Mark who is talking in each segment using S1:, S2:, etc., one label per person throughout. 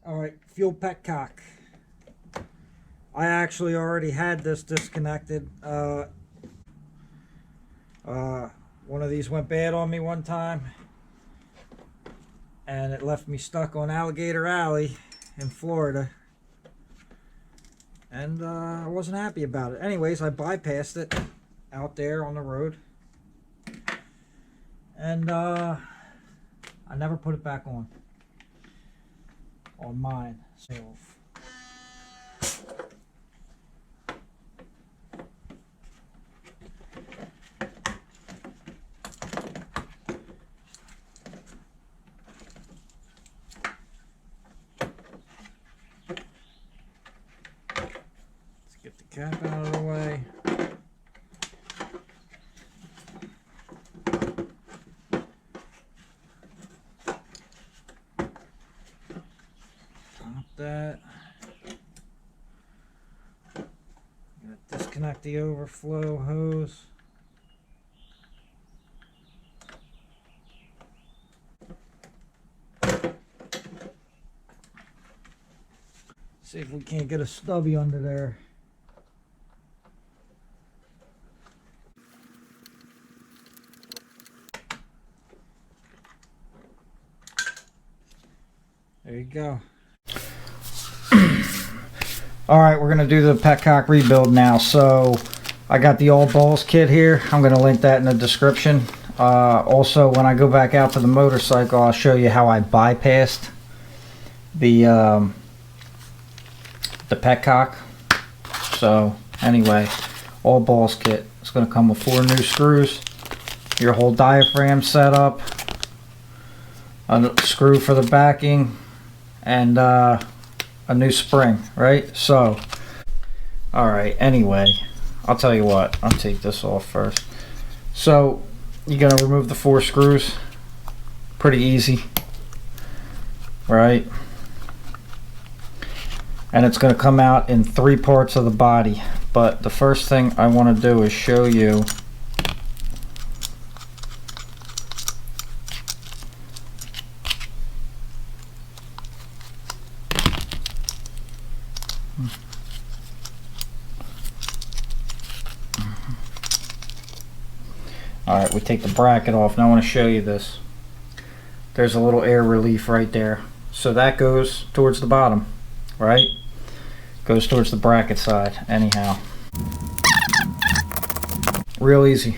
S1: Alright, fuel Petcock. I actually already had this disconnected. One of these went bad on me one time, and it left me stuck on Alligator Alley in Florida, and I wasn't happy about it. Anyways, I bypassed it out there on the road, and I never put it back on mine. So get the cap out of the way. Pop that. Gonna disconnect the overflow hose. See if we can't get a stubby under there. There you go. Alright, we're going to do the Petcock rebuild now. So, I got the all balls kit here. I'm going to link that in the description. Also, when I go back out to the motorcycle, I'll show you how I bypassed the Petcock. So, anyway, all balls kit. It's going to come with 4 new screws, your whole diaphragm setup, a screw for the backing, and a new spring, right? So, alright, anyway, I'll tell you what, I'll take this off first. So, you're going to remove the 4 screws. Pretty easy, right? And it's going to come out in 3 parts of the body. But the first thing I want to do is show you Alright, we take the bracket off. Now I want to show you this. There's a little air relief right there. So that goes towards the bottom, right? Goes towards the bracket side, anyhow. Real easy.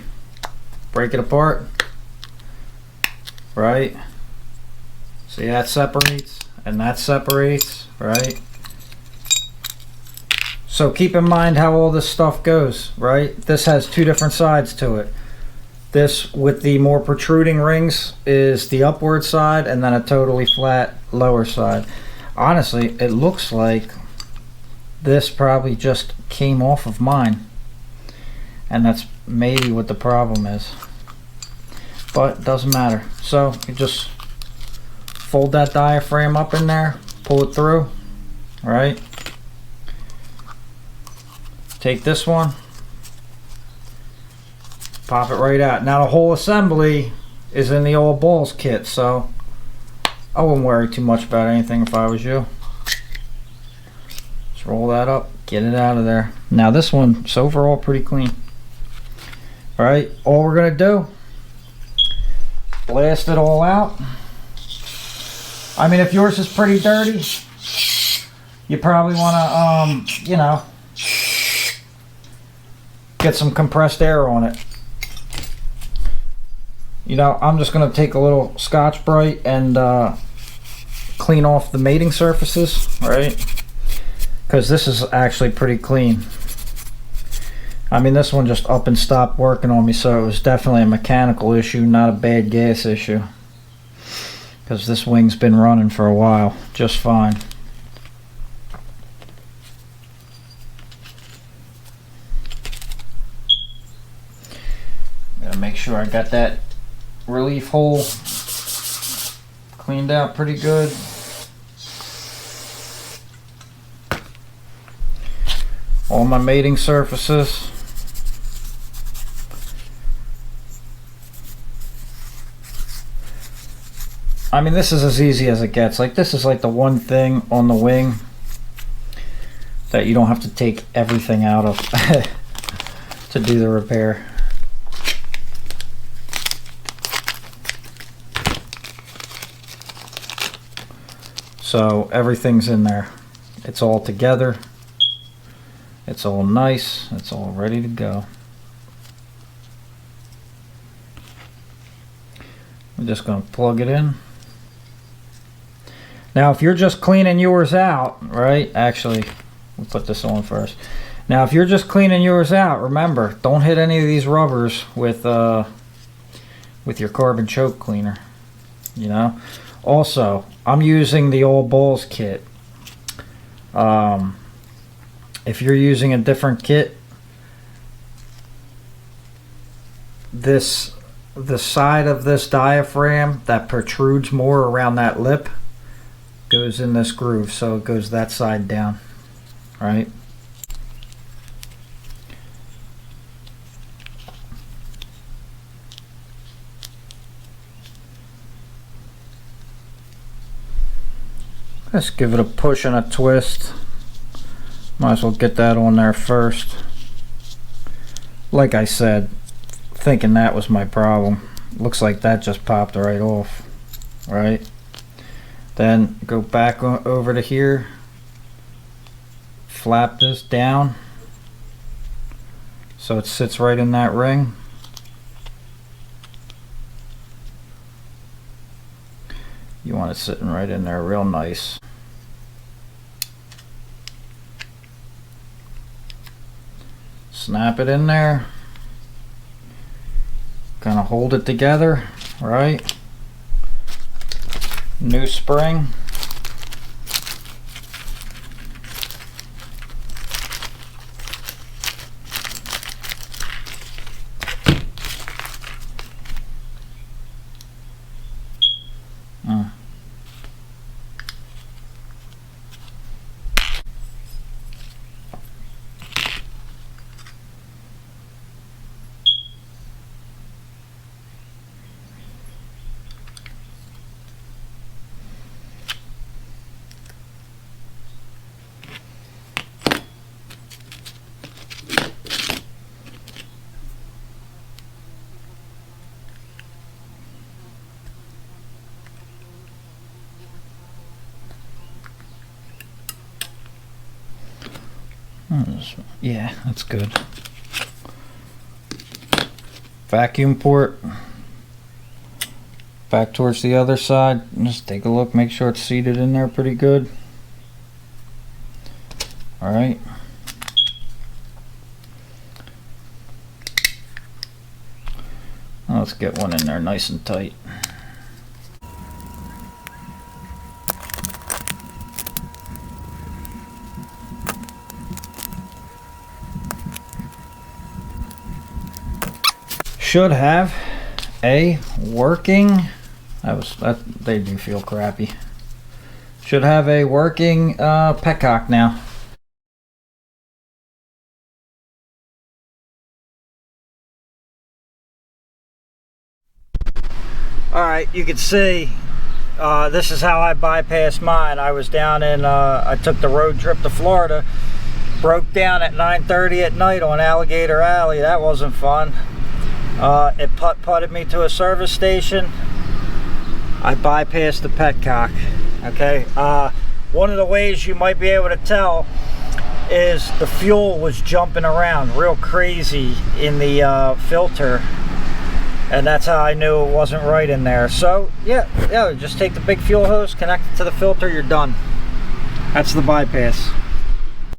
S1: Break it apart, right? See, that separates, and that separates, right? So keep in mind how all this stuff goes, right? This has 2 different sides to it. This with the more protruding rings is the upward side, and then a totally flat lower side. Honestly, it looks like this probably just came off of mine, and that's maybe what the problem is, but it doesn't matter. So you just fold that diaphragm up in there, pull it through, right? Take this one, pop it right out. Now the whole assembly is in the all balls kit, so I wouldn't worry too much about anything if I was you. Just roll that up, get it out of there. Now this one's overall pretty clean. Alright, all we're going to do, blast it all out. I mean, if yours is pretty dirty, you probably want to, you know, get some compressed air on it. You know, I'm just going to take a little Scotch-Brite and clean off the mating surfaces, right? Because this is actually pretty clean. I mean, this one just up and stopped working on me, so it was definitely a mechanical issue, not a bad gas issue. Because this wing's been running for a while, just fine. Gotta make sure I got that relief hole cleaned out pretty good. All my mating surfaces. I mean, this is as easy as it gets. Like, this is like the one thing on the wing that you don't have to take everything out of to do the repair. So everything's in there. It's all together. It's all nice. It's all ready to go. I'm just going to plug it in. Now, if you're just cleaning yours out, right? Actually, we'll put this on first. Now, if you're just cleaning yours out, remember, don't hit any of these rubbers with your carbon choke cleaner. You know. Also, I'm using the All Balls kit. If you're using a different kit, the side of this diaphragm that protrudes more around that lip goes in this groove, so it goes that side down, right? Let's give it a push and a twist. Might as well get that on there first. Like I said, thinking that was my problem. Looks like that just popped right off, right? Then go back over to here, flap this down so it sits right in that ring. You want it sitting right in there real nice. Snap it in there. Kind of hold it together, right? New spring. Yeah, that's good. Vacuum port. Back towards the other side. Just take a look, make sure it's seated in there pretty good. Alright. Let's get one in there nice and tight. Should have a working, they do feel crappy. Should have a working Petcock now. Alright, you can see this is how I bypassed mine. I was down in, I took the road trip to Florida, broke down at 9:30 at night on Alligator Alley. That wasn't fun. It putted me to a service station. I bypassed the Petcock. Okay, one of the ways you might be able to tell is the fuel was jumping around real crazy in the filter, and that's how I knew it wasn't right in there. So yeah, just take the big fuel hose, connect it to the filter, you're done. That's the bypass.